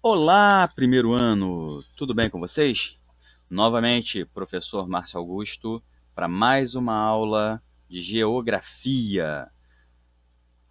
Olá, primeiro ano! Tudo bem com vocês? Novamente, professor Márcio Augusto, para mais uma aula de geografia.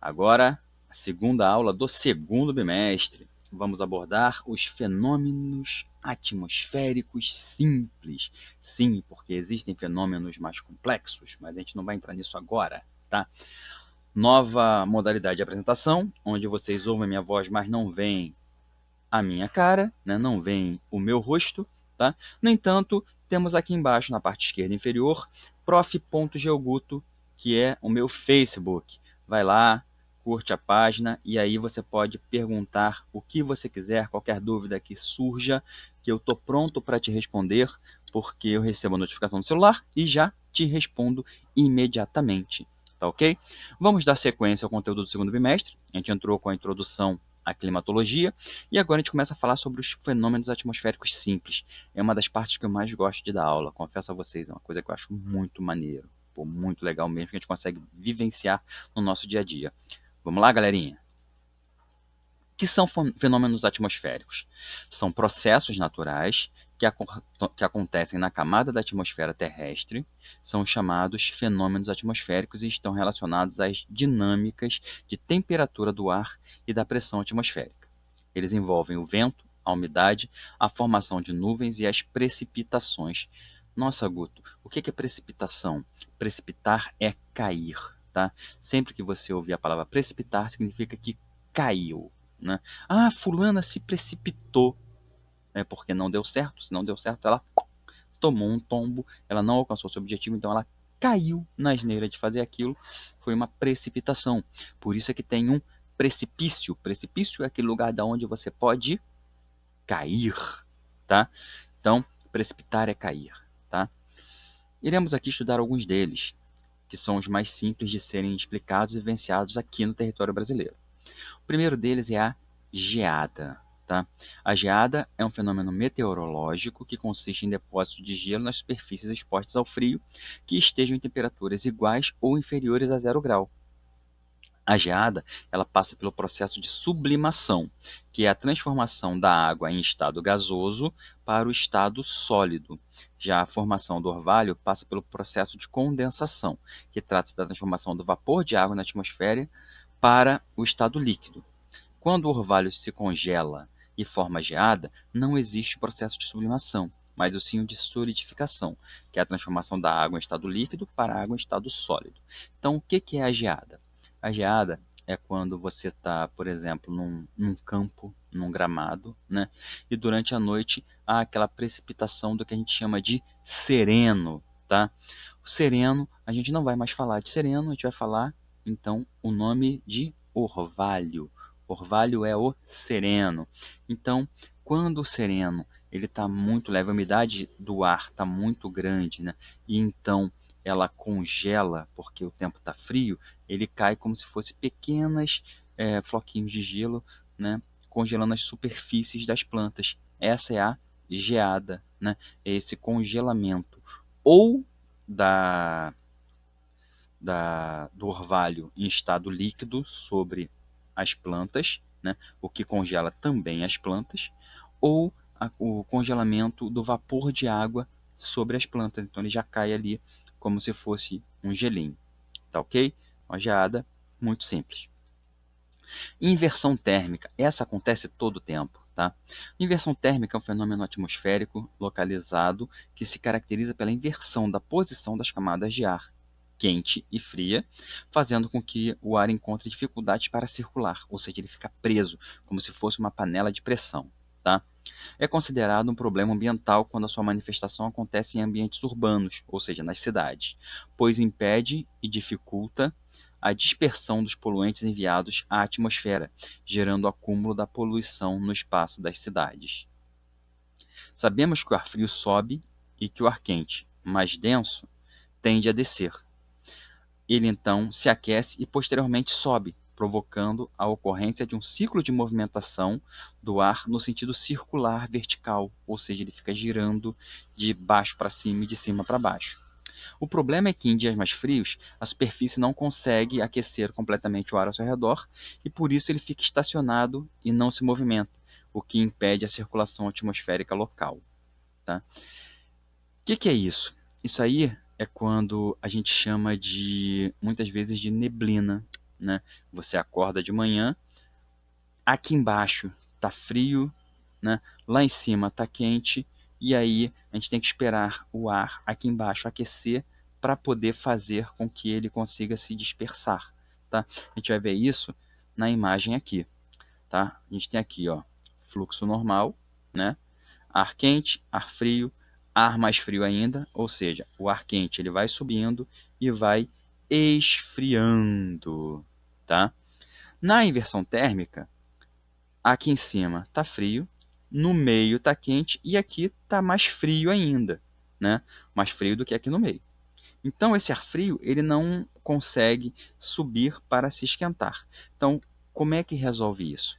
Agora, a segunda aula do segundo bimestre. Vamos abordar os fenômenos atmosféricos simples. Sim, porque existem fenômenos mais complexos, mas a gente não vai entrar nisso agora, tá? Nova modalidade de apresentação, onde vocês ouvem minha voz, mas não veem a minha cara, né? Não vem o meu rosto, tá? No entanto, temos aqui embaixo, na parte esquerda inferior, prof.geoguto, que é o meu Facebook. Vai lá, curte a página e aí você pode perguntar o que você quiser, qualquer dúvida que surja, que eu estou pronto para te responder, porque eu recebo a notificação do celular e já te respondo imediatamente. Tá ok? Vamos dar sequência ao conteúdo do segundo bimestre. A gente entrou com a introdução à climatologia e agora a gente começa a falar sobre os fenômenos atmosféricos simples. É uma das partes que eu mais gosto de dar aula, confesso a vocês, é uma coisa que eu acho muito maneiro, muito legal mesmo, que a gente consegue vivenciar no nosso dia a dia. Vamos lá, galerinha? O que são fenômenos atmosféricos? São processos naturais que acontecem na camada da atmosfera terrestre, são chamados fenômenos atmosféricos e estão relacionados às dinâmicas de temperatura do ar e da pressão atmosférica. Eles envolvem o vento, a umidade, a formação de nuvens e as precipitações. Nossa, Guto, o que é precipitação? Precipitar é cair, tá? Sempre que você ouvir a palavra precipitar, significa que caiu, né? Ah, fulana se precipitou, né? Porque não deu certo. Se não deu certo, ela tomou um tombo, ela não alcançou seu objetivo, então ela caiu na asneira de fazer aquilo. Foi uma precipitação. Por isso é que tem um precipício. Precipício é aquele lugar da onde você pode cair, tá? Então, precipitar é cair, tá? Iremos aqui estudar alguns deles, que são os mais simples de serem explicados e vivenciados aqui no território brasileiro. O primeiro deles é a geada. Tá? A geada é um fenômeno meteorológico que consiste em depósitos de gelo nas superfícies expostas ao frio que estejam em temperaturas iguais ou inferiores a 0 grau. A geada ela passa pelo processo de sublimação, que é a transformação da água em estado gasoso para o estado sólido. Já a formação do orvalho passa pelo processo de condensação, que trata-se da transformação do vapor de água na atmosfera para o estado líquido. Quando o orvalho se congela e forma geada, não existe processo de sublimação, mas sim o de solidificação, que é a transformação da água em estado líquido para a água em estado sólido. Então, o que é a geada? A geada é quando você está, por exemplo, num campo, num gramado, né? E durante a noite há aquela precipitação do que a gente chama de sereno, tá? O sereno, a gente não vai mais falar de sereno, a gente vai falar, então, o nome de orvalho. Orvalho é o sereno. Então, quando o sereno ele está muito leve, a umidade do ar está muito grande, né? E então ela congela porque o tempo está frio, ele cai como se fosse pequenas floquinhos de gelo, né? Congelando as superfícies das plantas. Essa é a geada, né? É esse congelamento ou da, do orvalho em estado líquido sobre as plantas, né? O que congela também as plantas, ou o congelamento do vapor de água sobre as plantas. Então ele já cai ali como se fosse um gelinho. Tá ok? Uma geada muito simples. Inversão térmica. Essa acontece todo o tempo. Tá? Inversão térmica é um fenômeno atmosférico localizado que se caracteriza pela inversão da posição das camadas de ar quente e fria, fazendo com que o ar encontre dificuldades para circular, ou seja, ele fica preso, como se fosse uma panela de pressão. Tá? É considerado um problema ambiental quando a sua manifestação acontece em ambientes urbanos, ou seja, nas cidades, pois impede e dificulta a dispersão dos poluentes enviados à atmosfera, gerando o acúmulo da poluição no espaço das cidades. Sabemos que o ar frio sobe e que o ar quente, mais denso, tende a descer. Ele então se aquece e posteriormente sobe, provocando a ocorrência de um ciclo de movimentação do ar no sentido circular vertical, ou seja, ele fica girando de baixo para cima e de cima para baixo. O problema é que em dias mais frios, a superfície não consegue aquecer completamente o ar ao seu redor e por isso ele fica estacionado e não se movimenta, o que impede a circulação atmosférica local, tá? O que é isso? Isso aí é quando a gente chama de, muitas vezes, de neblina, né? Você acorda de manhã, aqui embaixo tá frio, né? Lá em cima tá quente, e aí a gente tem que esperar o ar aqui embaixo aquecer para poder fazer com que ele consiga se dispersar, tá? A gente vai ver isso na imagem aqui, tá? A gente tem aqui, ó, fluxo normal, né? Ar quente, ar frio, ar mais frio ainda, ou seja, o ar quente ele vai subindo e vai esfriando, tá? Na inversão térmica, aqui em cima está frio, no meio está quente e aqui está mais frio ainda, né? Mais frio do que aqui no meio. Então esse ar frio ele não consegue subir para se esquentar. Então como é que resolve isso?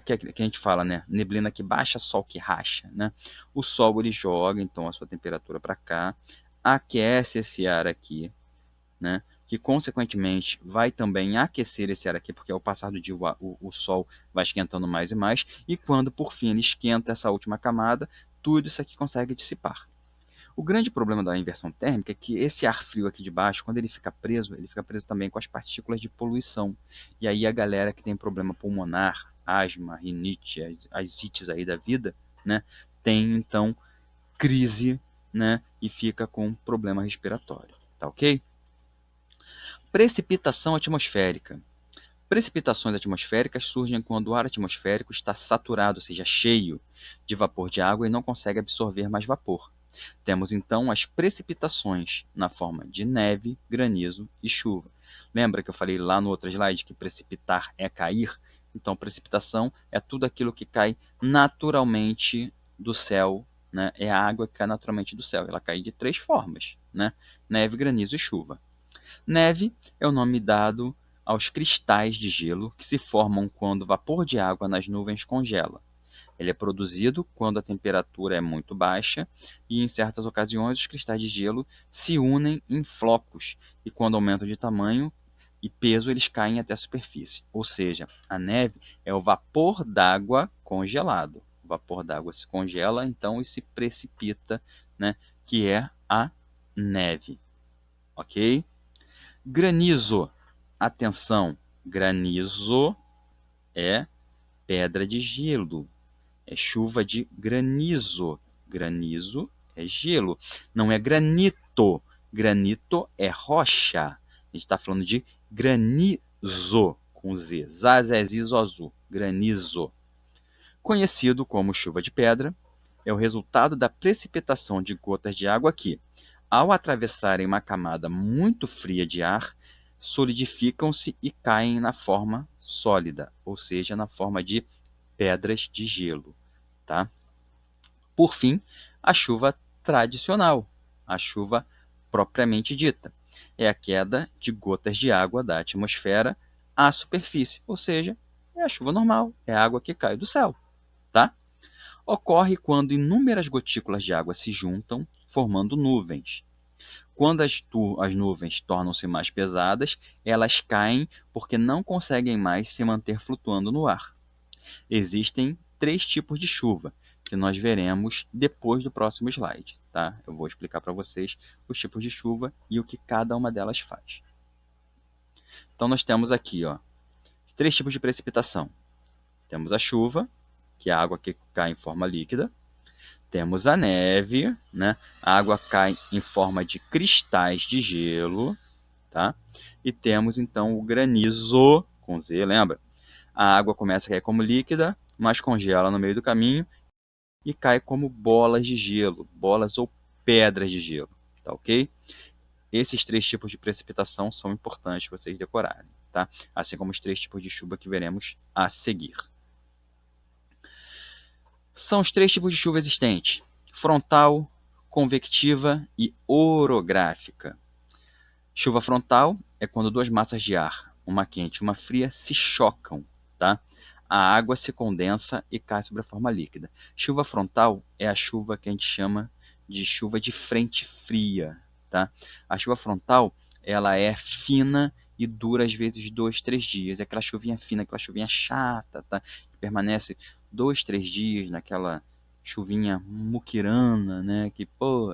Que a gente fala, né? Neblina que baixa, sol que racha, né? O sol ele joga então a sua temperatura para cá, aquece esse ar aqui, né? Que consequentemente vai também aquecer esse ar aqui, porque ao passar do dia o Sol vai esquentando mais e mais, e quando por fim ele esquenta essa última camada, tudo isso aqui consegue dissipar. O grande problema da inversão térmica é que esse ar frio aqui de baixo, quando ele fica preso também com as partículas de poluição. E aí a galera que tem problema pulmonar, asma, rinite, as ites aí da vida, né, tem então crise, né, e fica com problema respiratório, tá ok? Precipitação atmosférica. Precipitações atmosféricas surgem quando o ar atmosférico está saturado, ou seja, cheio de vapor de água e não consegue absorver mais vapor. Temos então as precipitações na forma de neve, granizo e chuva. Lembra que eu falei lá no outro slide que precipitar é cair? Então, precipitação é tudo aquilo que cai naturalmente do céu, né? É a água que cai naturalmente do céu. Ela cai de três formas, né? Neve, granizo e chuva. Neve é o nome dado aos cristais de gelo que se formam quando o vapor de água nas nuvens congela. Ele é produzido quando a temperatura é muito baixa e, em certas ocasiões, os cristais de gelo se unem em flocos e, quando aumentam de tamanho e peso, eles caem até a superfície. Ou seja, a neve é o vapor d'água congelado. O vapor d'água se congela, então, e se precipita, né, que é a neve. Ok? Granizo. Atenção, granizo é pedra de gelo, é chuva de granizo. Granizo é gelo, não é granito. Granito é rocha. A gente está falando de granizo, com Z. Zazezizozu. Granizo. Conhecido como chuva de pedra, é o resultado da precipitação de gotas de água que, ao atravessarem uma camada muito fria de ar, solidificam-se e caem na forma sólida, ou seja, na forma de pedras de gelo, tá? Por fim, a chuva tradicional, a chuva propriamente dita, é a queda de gotas de água da atmosfera à superfície, ou seja, é a chuva normal, é a água que cai do céu, tá? Ocorre quando inúmeras gotículas de água se juntam, formando nuvens. Quando as nuvens tornam-se mais pesadas, elas caem porque não conseguem mais se manter flutuando no ar. Existem três tipos de chuva, que nós veremos depois do próximo slide, tá? Eu vou explicar para vocês os tipos de chuva e o que cada uma delas faz. Então nós temos aqui, ó, três tipos de precipitação. Temos a chuva, que é a água que cai em forma líquida. Temos a neve, né? A água cai em forma de cristais de gelo, tá? E temos então o granizo, com Z, lembra? A água começa a cair como líquida, mas congela no meio do caminho e cai como bolas de gelo, bolas ou pedras de gelo, tá ok? Esses três tipos de precipitação são importantes vocês decorarem, tá? Assim como os três tipos de chuva que veremos a seguir. São os três tipos de chuva existentes: frontal, convectiva e orográfica. Chuva frontal é quando duas massas de ar, uma quente e uma fria, se chocam, tá? A água se condensa e cai sobre a forma líquida. Chuva frontal é a chuva que a gente chama de chuva de frente fria, tá? A chuva frontal, ela é fina e dura às vezes 2, 3 dias. É aquela chuvinha fina, aquela chuvinha chata, tá? permanece 2, 3 dias naquela chuvinha muquirana, né? Que, pô,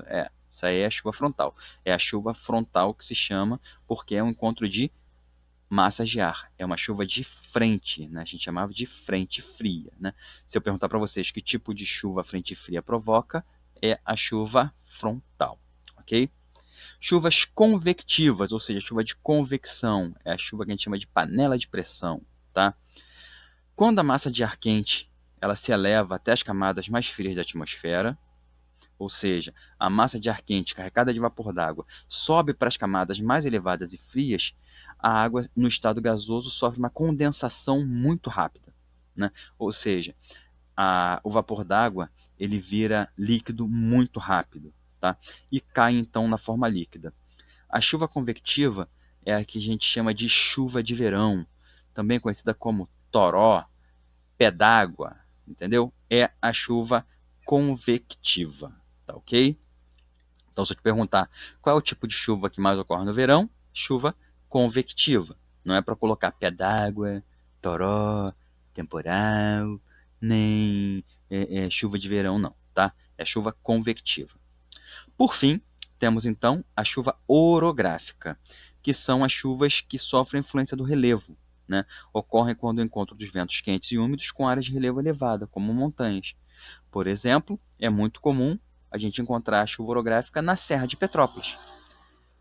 isso aí é a chuva frontal. É a chuva frontal que se chama porque é um encontro de massas de ar. É uma chuva de frente, né? A gente chamava de frente fria, né? Se eu perguntar para vocês que tipo de chuva a frente fria provoca, é a chuva frontal, ok? Chuvas convectivas, ou seja, chuva de convecção, é a chuva que a gente chama de panela de pressão, tá? Quando a massa de ar quente ela se eleva até as camadas mais frias da atmosfera, ou seja, a massa de ar quente carregada de vapor d'água sobe para as camadas mais elevadas e frias, a água no estado gasoso sofre uma condensação muito rápida, né? Ou seja, o vapor d'água ele vira líquido muito rápido, tá? E cai então na forma líquida. A chuva convectiva é a que a gente chama de chuva de verão, também conhecida como toró, pé d'água, entendeu? É a chuva convectiva, tá ok? Então, se eu te perguntar qual é o tipo de chuva que mais ocorre no verão, chuva convectiva. Não é para colocar pé d'água, toró, temporal, nem chuva de verão, não, tá? É chuva convectiva. Por fim, temos então a chuva orográfica, que são as chuvas que sofrem influência do relevo, né? Ocorrem quando o encontro dos ventos quentes e úmidos com áreas de relevo elevada, como montanhas. Por exemplo, é muito comum a gente encontrar a chuva orográfica na Serra de Petrópolis.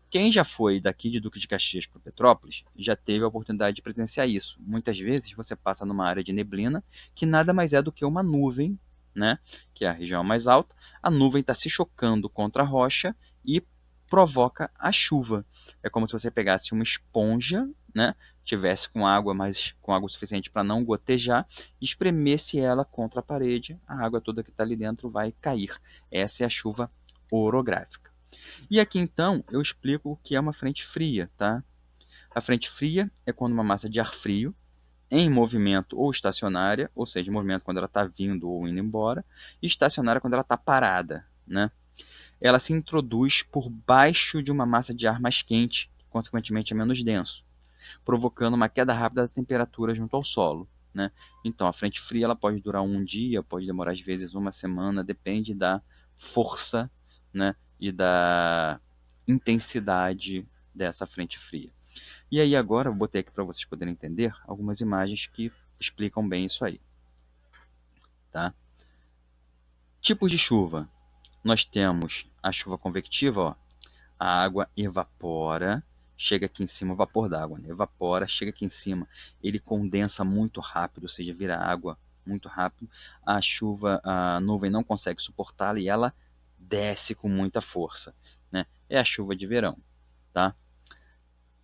Quem já foi daqui de Duque de Caxias para Petrópolis já teve a oportunidade de presenciar isso. Muitas vezes você passa numa área de neblina que nada mais é do que uma nuvem, né? Que é a região mais alta. A nuvem está se chocando contra a rocha e provoca a chuva. É como se você pegasse uma esponja, né? Tivesse com água suficiente para não gotejar, e espremesse ela contra a parede, a água toda que está ali dentro vai cair. Essa é a chuva orográfica. E aqui então eu explico o que é uma frente fria, tá? A frente fria é quando uma massa de ar frio, em movimento ou estacionária, ou seja, em movimento quando ela está vindo ou indo embora, e estacionária quando ela está parada, né? Ela se introduz por baixo de uma massa de ar mais quente, que consequentemente é menos denso, provocando uma queda rápida da temperatura junto ao solo, né? Então, a frente fria ela pode durar um dia, pode demorar às vezes uma semana, depende da força, né, e da intensidade dessa frente fria. E aí agora eu botei aqui para vocês poderem entender algumas imagens que explicam bem isso aí, tá? Tipos de chuva. Nós temos a chuva convectiva, ó. A água evapora, chega aqui em cima, o vapor d'água, né? Evapora, chega aqui em cima, ele condensa muito rápido, ou seja, vira água muito rápido. A nuvem não consegue suportá-la e ela desce com muita força, né? É a chuva de verão, tá?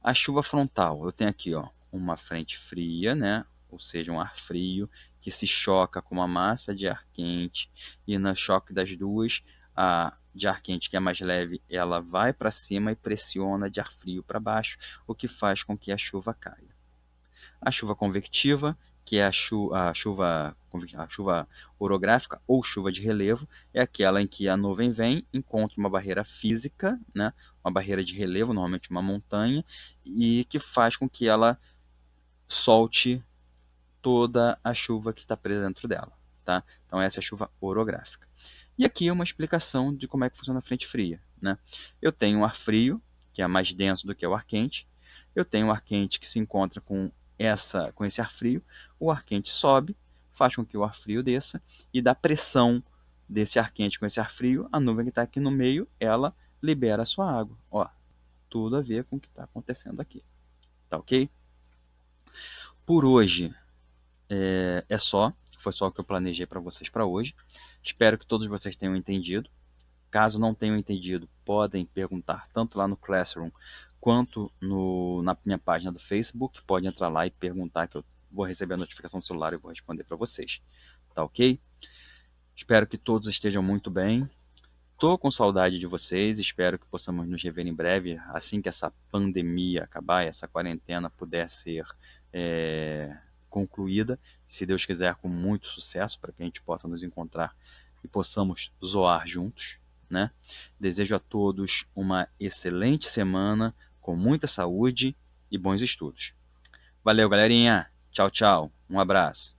A chuva frontal, eu tenho aqui, ó, uma frente fria, né? Ou seja, um ar frio que se choca com uma massa de ar quente e no choque das duas, a de ar quente, que é mais leve, ela vai para cima e pressiona de ar frio para baixo, o que faz com que a chuva caia. A chuva convectiva, que é a chuva orográfica ou chuva de relevo, é aquela em que a nuvem vem, encontra uma barreira física, né, uma barreira de relevo, normalmente uma montanha, e que faz com que ela solte toda a chuva que está presa dentro dela. Tá? Então essa é a chuva orográfica. E aqui é uma explicação de como é que funciona a frente fria. Né? Eu tenho um ar frio, que é mais denso do que o ar quente. Eu tenho um ar quente que se encontra com esse ar frio. O ar quente sobe, faz com que o ar frio desça, e da pressão desse ar quente com esse ar frio, a nuvem que está aqui no meio, ela libera a sua água. Ó, tudo a ver com o que está acontecendo aqui. Tá ok? Por hoje é só. Foi só o que eu planejei para vocês para hoje. Espero que todos vocês tenham entendido. Caso não tenham entendido, podem perguntar tanto lá no Classroom quanto na minha página do Facebook. Pode entrar lá e perguntar que eu vou receber a notificação do celular e vou responder para vocês. Tá ok? Espero que todos estejam muito bem. Tô com saudade de vocês. Espero que possamos nos rever em breve, assim que essa pandemia acabar, essa quarentena puder ser concluída. Se Deus quiser, com muito sucesso, para que a gente possa nos encontrar e possamos zoar juntos, né? Desejo a todos uma excelente semana, com muita saúde e bons estudos. Valeu, galerinha. Tchau, tchau. Um abraço.